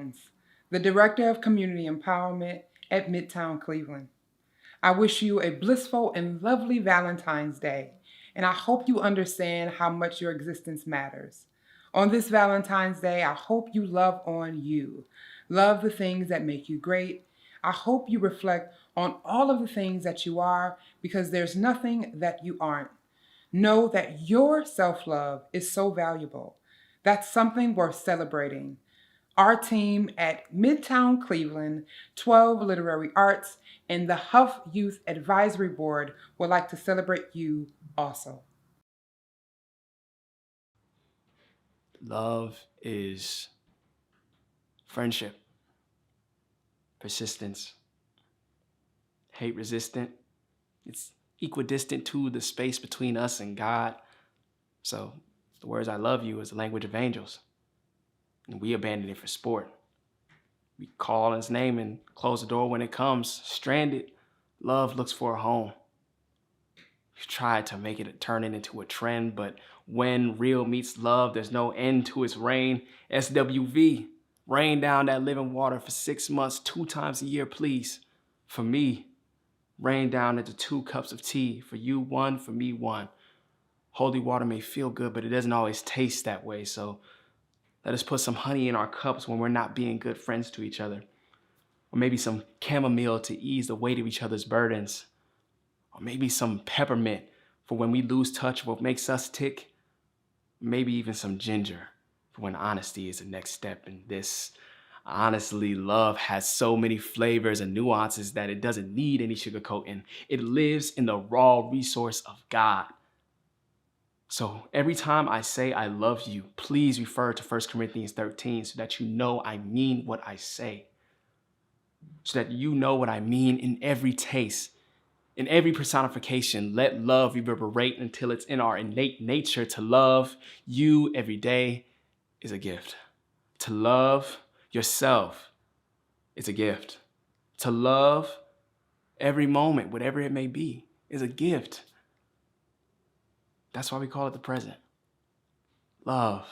Valentines, the Director of Community Empowerment at Midtown, Cleveland. I wish you a blissful and lovely Valentine's Day, and I hope you understand how much your existence matters. On this Valentine's Day, I hope you love on you. Love the things that make you great. I hope you reflect on all of the things that you are, because there's nothing that you aren't. Know that your self-love is so valuable. That's something worth celebrating. Our team at Midtown Cleveland, 12 Literary Arts, and the Huff Youth Advisory Board would like to celebrate you also. Love is friendship, persistence, hate resistant. It's equidistant to the space between us and God. So the words I love you is the language of angels. And we abandon it for sport. We call his name and close the door when it comes. Stranded, love looks for a home. We've tried to make it turn it into a trend, but when real meets love, there's no end to its reign. SWV, rain down that living water for 6 months, 2 times a year, please. For me, rain down into 2 cups of tea. For you, 1, for me, 1. Holy water may feel good, but it doesn't always taste that way, so let us put some honey in our cups when we're not being good friends to each other. Or maybe some chamomile to ease the weight of each other's burdens. Or maybe some peppermint for when we lose touch of what makes us tick. Maybe even some ginger for when honesty is the next step in this. Honestly, love has so many flavors and nuances that it doesn't need any sugarcoating. It lives in the raw resource of God. So every time I say I love you, please refer to 1 Corinthians 13 so that you know I mean what I say. So that you know what I mean in every taste, in every personification. Let love reverberate until it's in our innate nature. To love you every day is a gift. To love yourself is a gift. To love every moment, whatever it may be, is a gift. That's why we call it the present. Love,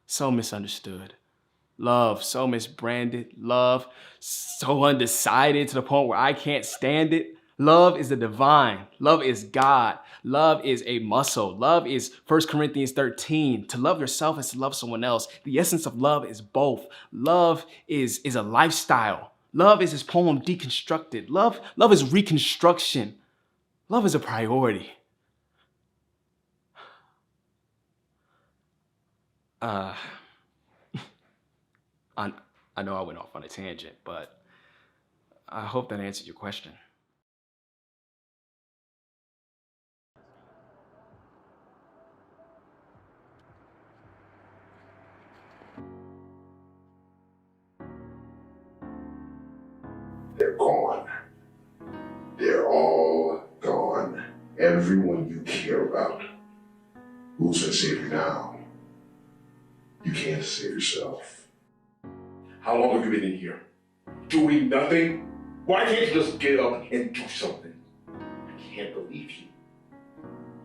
so misunderstood. Love, so misbranded. Love, so undecided to the point where I can't stand it. Love is the divine. Love is God. Love is a muscle. Love is 1 Corinthians 13. To love yourself is to love someone else. The essence of love is both. Love is a lifestyle. Love is his poem Deconstructed. Love is reconstruction. Love is a priority. I know I went off on a tangent, but I hope that answered your question. They're gone. They're all gone. Everyone you care about. Who's gonna save you now? You can't save yourself. How long have you been in here? Doing nothing? Why can't you just get up and do something? I can't believe you.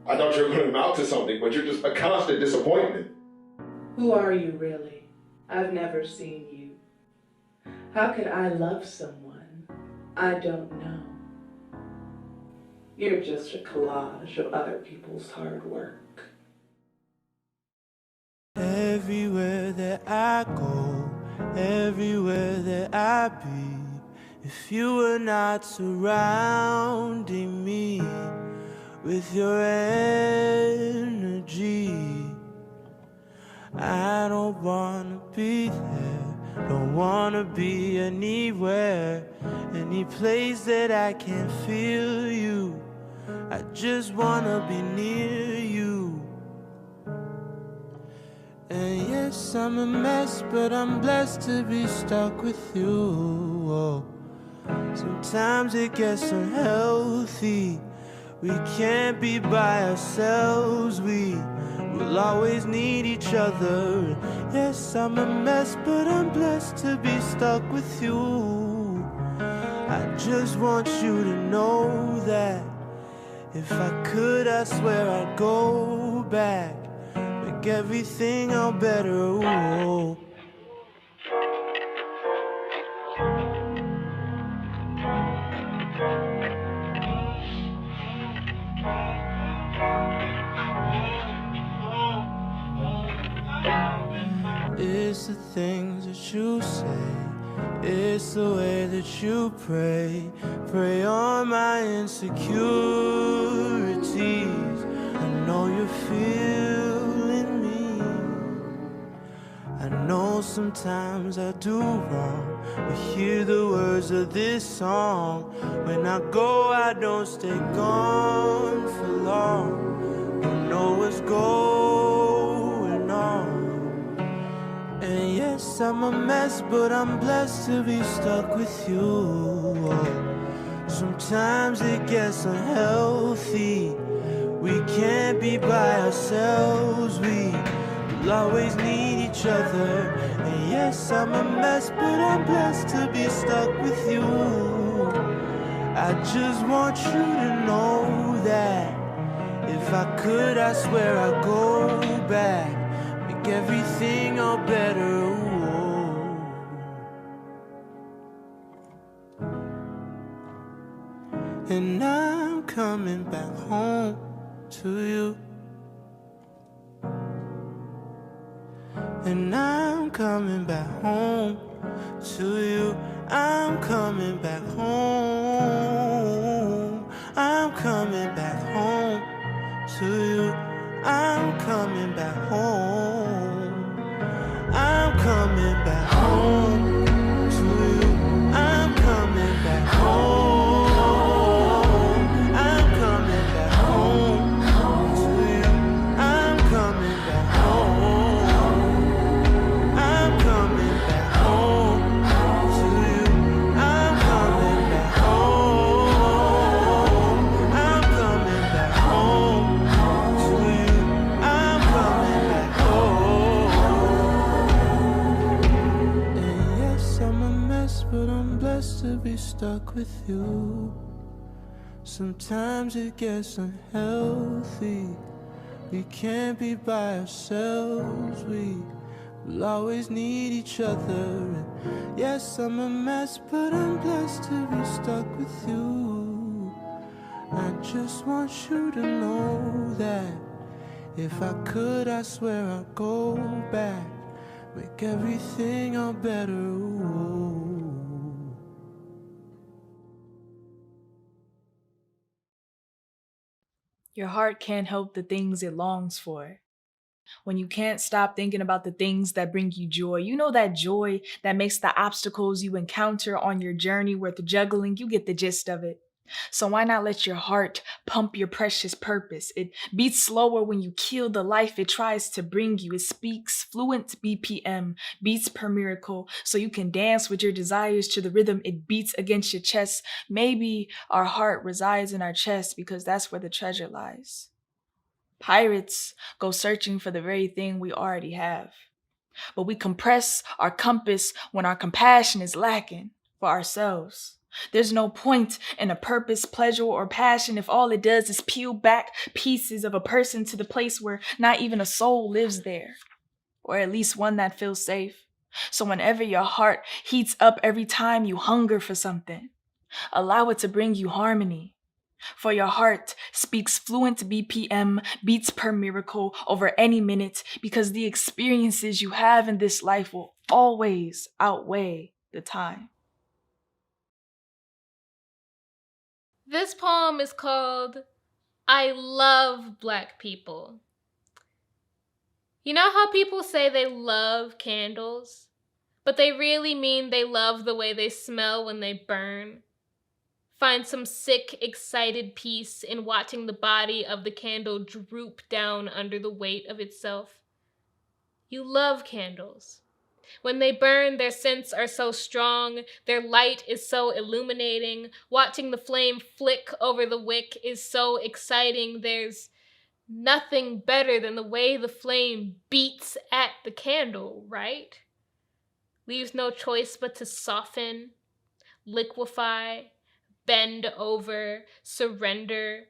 I thought you were going to amount to something, but you're just a constant disappointment. Who are you really? I've never seen you. How could I love someone I don't know? You're just a collage of other people's hard work. Everywhere that I go, everywhere that I be, if you were not surrounding me with your energy, I don't wanna be there, don't wanna be anywhere, any place that I can feel you. I just wanna be near you. And yes, I'm a mess, but I'm blessed to be stuck with you. Oh, sometimes it gets unhealthy. We can't be by ourselves. We will always need each other. Yes, I'm a mess, but I'm blessed to be stuck with you. I just want you to know that if I could, I swear I'd go back. Everything all better. Ooh. that you say, it's the way that you pray. Pray on my insecurities. I know you're feeling me. I know sometimes I do wrong, but hear the words of this song. When I go, I don't stay gone for long. Don't know what's going on. And yes, I'm a mess, but I'm blessed to be stuck with you. Sometimes it gets unhealthy. We can't be by ourselves. We'll always need each other. And yes, I'm a mess, but I'm blessed to be stuck with you. I just want you to know that if I could, I swear I'd go back, make everything all better. And I'm coming back home to you. And I'm coming back home to you. I'm coming back home. I'm coming back home to you. I'm coming back home. I'm coming back home to you. I'm coming back home. I'm coming back home to you. I'm coming back home. I'm coming back home to you. I'm coming back home. I'm coming back home to you. I'm coming back home. And yes, I'm a mess, but I'm blessed to be stuck with you. Sometimes it gets unhealthy. We can't be by ourselves. We'll always need each other. And yes, I'm a mess, but I'm blessed to be stuck with you. I just want you to know that if I could, I swear I'd go back, make everything all better. Ooh. Your heart can't help the things it longs for. When you can't stop thinking about the things that bring you joy, you know that joy that makes the obstacles you encounter on your journey worth juggling, you get the gist of it. So why not let your heart pump your precious purpose? It beats slower when you kill the life it tries to bring you. It speaks fluent BPM, beats per miracle, so you can dance with your desires to the rhythm it beats against your chest. Maybe our heart resides in our chest because that's where the treasure lies. Pirates go searching for the very thing we already have. But we compress our compass when our compassion is lacking for ourselves. There's no point in a purpose, pleasure, or passion if all it does is peel back pieces of a person to the place where not even a soul lives there, or at least one that feels safe. So whenever your heart heats up every time you hunger for something, allow it to bring you harmony. For your heart speaks fluent BPM, beats per miracle over any minute, because the experiences you have in this life will always outweigh the time. This poem is called I Love Black People. You know how people say they love candles, but they really mean they love the way they smell when they burn? Find some sick, excited peace in watching the body of the candle droop down under the weight of itself. You love candles. When they burn, their scents are so strong, their light is so illuminating. Watching the flame flick over the wick is so exciting. There's nothing better than the way the flame beats at the candle, right? Leaves no choice but to soften, liquefy, bend over, surrender.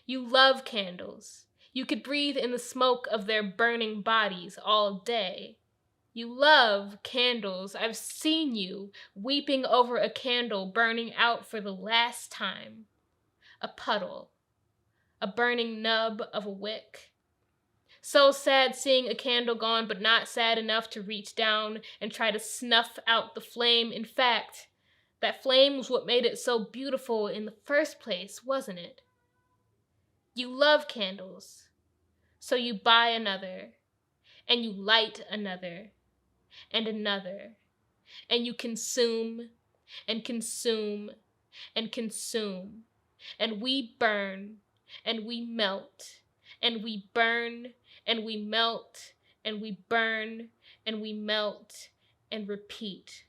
You love candles. You could breathe in the smoke of their burning bodies all day. You love candles. I've seen you weeping over a candle burning out for the last time. A puddle, a burning nub of a wick. So sad seeing a candle gone, but not sad enough to reach down and try to snuff out the flame. In fact, that flame was what made it so beautiful in the first place, wasn't it? You love candles, so you buy another, and you light another, and another, and you consume, and consume, and consume, and we burn, and we melt, and we burn, and we melt, and we burn, and we melt, and repeat.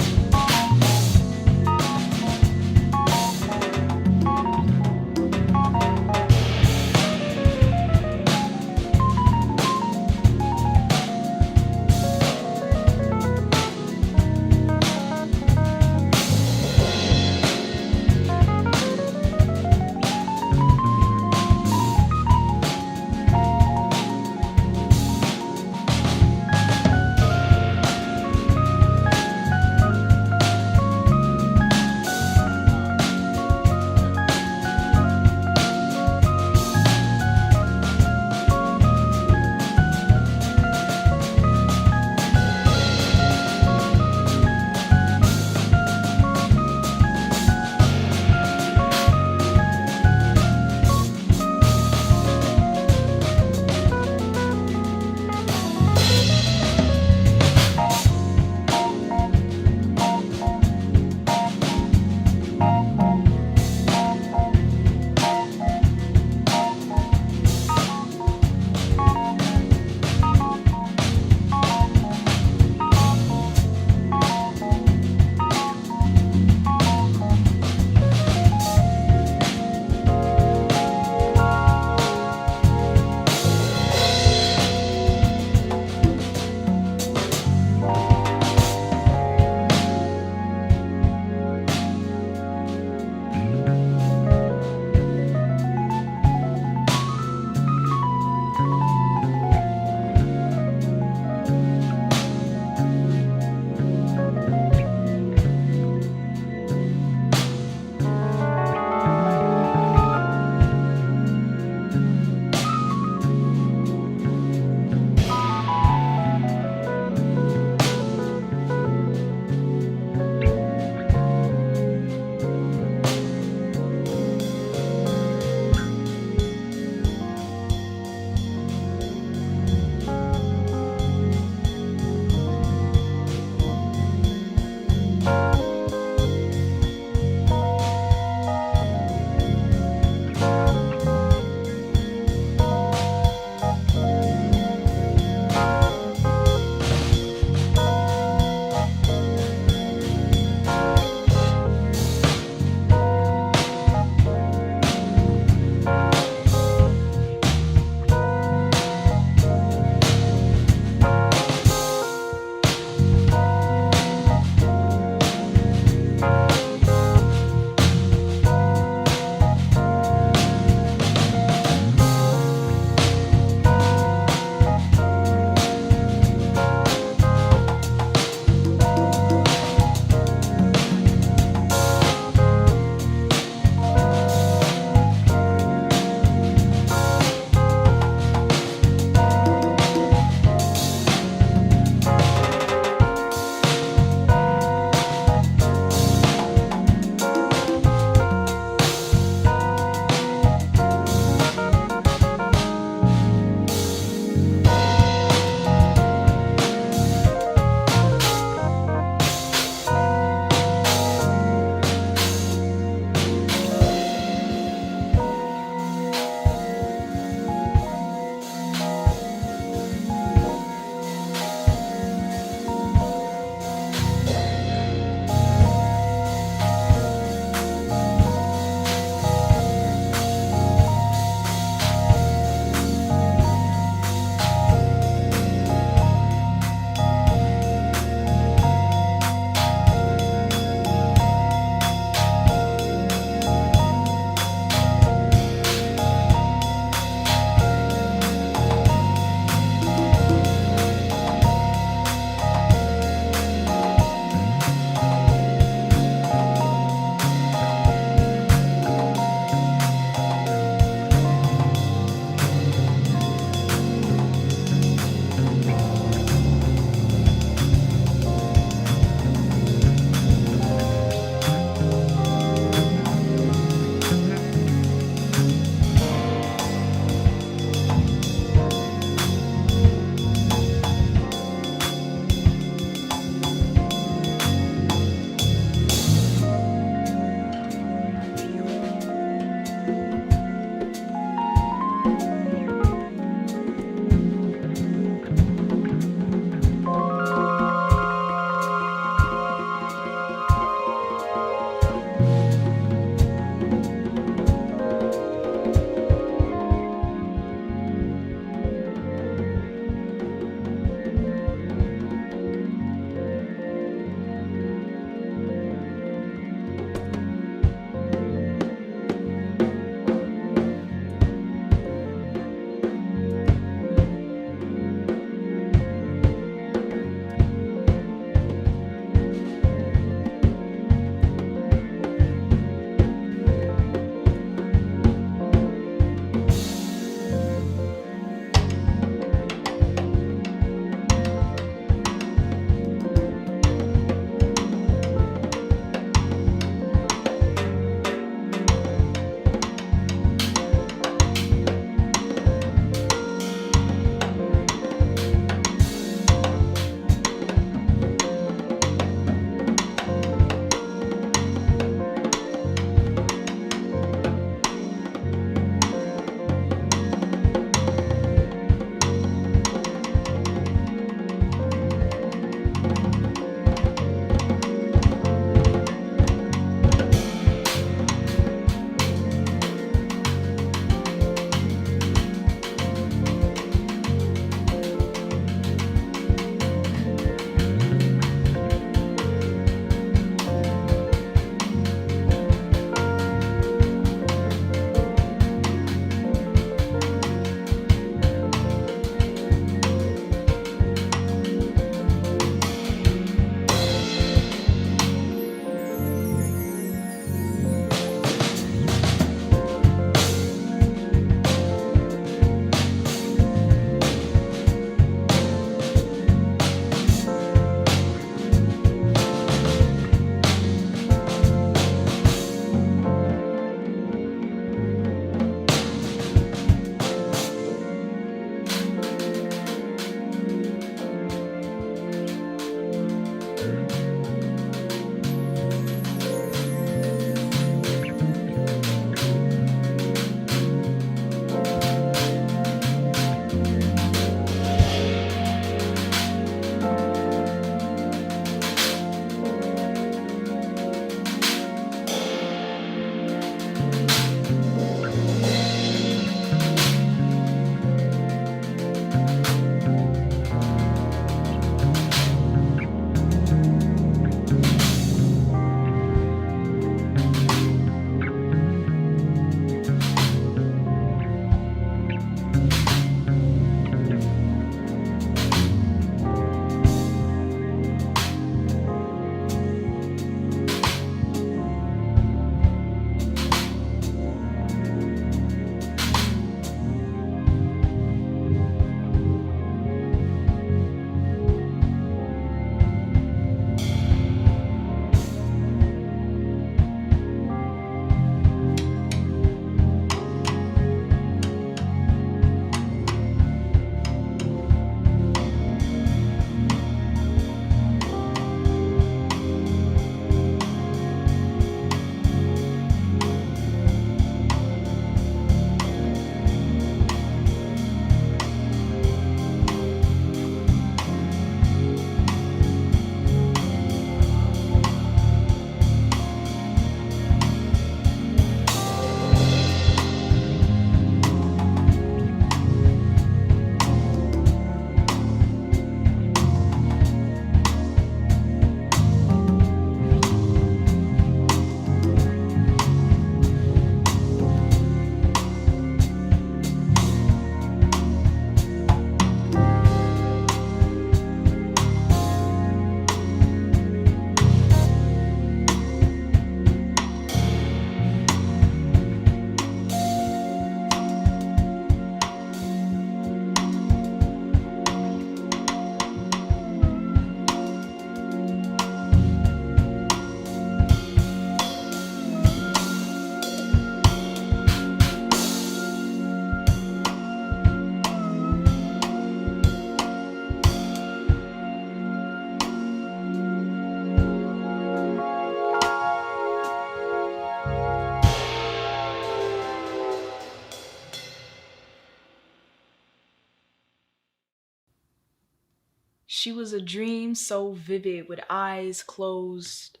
She was a dream so vivid with eyes closed.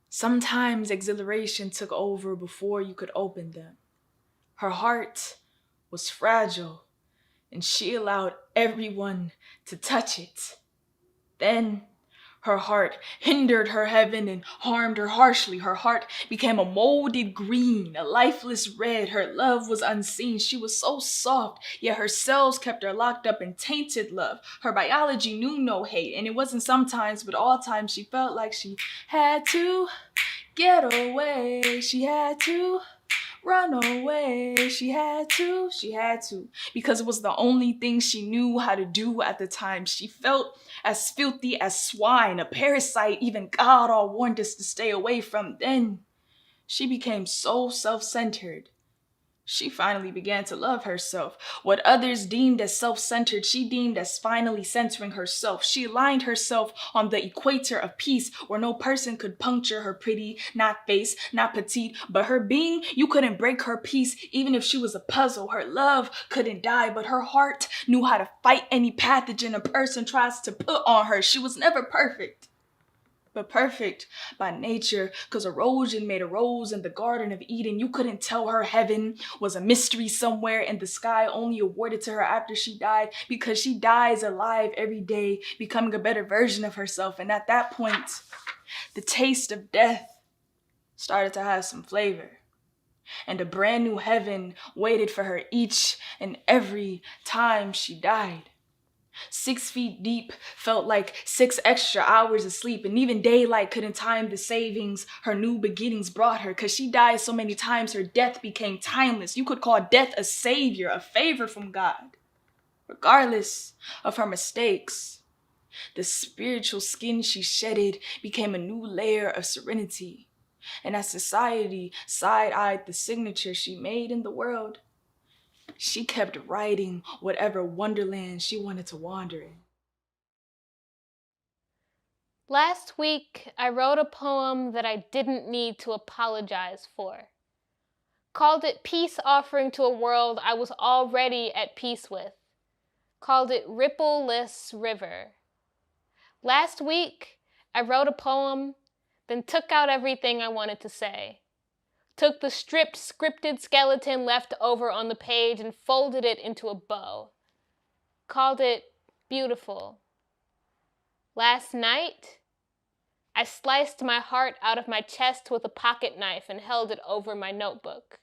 Sometimes exhilaration took over before you could open them. Her heart was fragile, and she allowed everyone to touch it. Then her heart hindered her heaven and harmed her harshly. Her heart became a molded green, a lifeless red. Her love was unseen. She was so soft, yet her cells kept her locked up in tainted love. Her biology knew no hate, and it wasn't sometimes, but all times she felt like she had to get away. She had to run away. She had to, because it was the only thing she knew how to do at the time. She felt as filthy as swine, a parasite even God all warned us to stay away from. Then she became so self-centered. She finally began to love herself. What others deemed as self-centered, she deemed as finally centering herself. She aligned herself on the equator of peace, where no person could puncture her pretty, not face, not petite, but her being. You couldn't break her peace, even if she was a puzzle. Her love couldn't die, but her heart knew how to fight any pathogen a person tries to put on her. She was never perfect, but perfect by nature, because erosion made a rose in the Garden of Eden. You couldn't tell her heaven was a mystery somewhere in the sky, only awarded to her after she died, because she dies alive every day, becoming a better version of herself. And at that point, the taste of death started to have some flavor, and a brand new heaven waited for her each and every time she died. 6 feet deep felt like 6 extra hours of sleep, and even daylight couldn't time the savings her new beginnings brought her, because she died so many times her death became timeless. You could call death a savior, a favor from God. Regardless of her mistakes, the spiritual skin she shedded became a new layer of serenity. And as society side-eyed the signature she made in the world, she kept writing whatever wonderland she wanted to wander in. Last week, I wrote a poem that I didn't need to apologize for. Called it Peace Offering to a World I Was Already at Peace With. Called it Rippleless River. Last week, I wrote a poem, then took out everything I wanted to say. Took the stripped, scripted skeleton left over on the page and folded it into a bow. Called it Beautiful. Last night, I sliced my heart out of my chest with a pocket knife and held it over my notebook.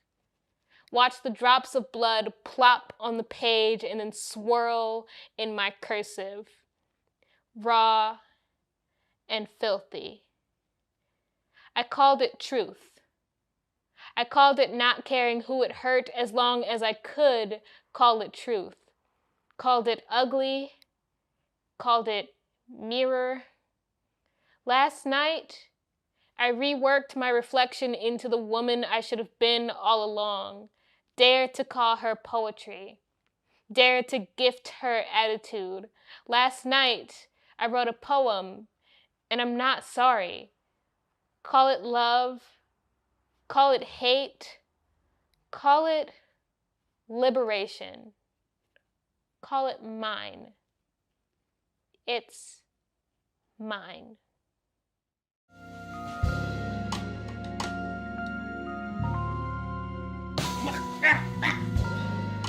Watched the drops of blood plop on the page and then swirl in my cursive. Raw and filthy. I called it truth. I called it not caring who it hurt as long as I could call it truth. Called it ugly. Called it mirror. Last night, I reworked my reflection into the woman I should have been all along. Dared to call her poetry. Dared to gift her attitude. Last night, I wrote a poem, and I'm not sorry. Call it love. Call it hate. Call it liberation. Call it mine. It's mine.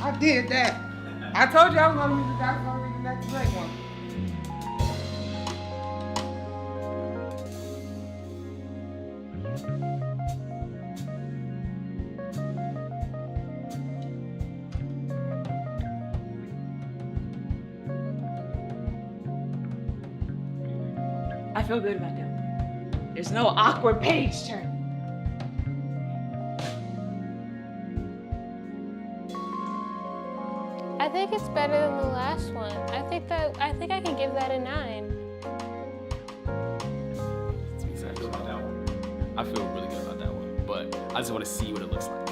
I did that. I told you I was gonna use the doctor to read the next great one. I feel good about that one. There's no awkward page turn. I think it's better than the last one. I think I can give that a 9. That's exactly about that one. I feel really good about that one, but I just want to see what it looks like.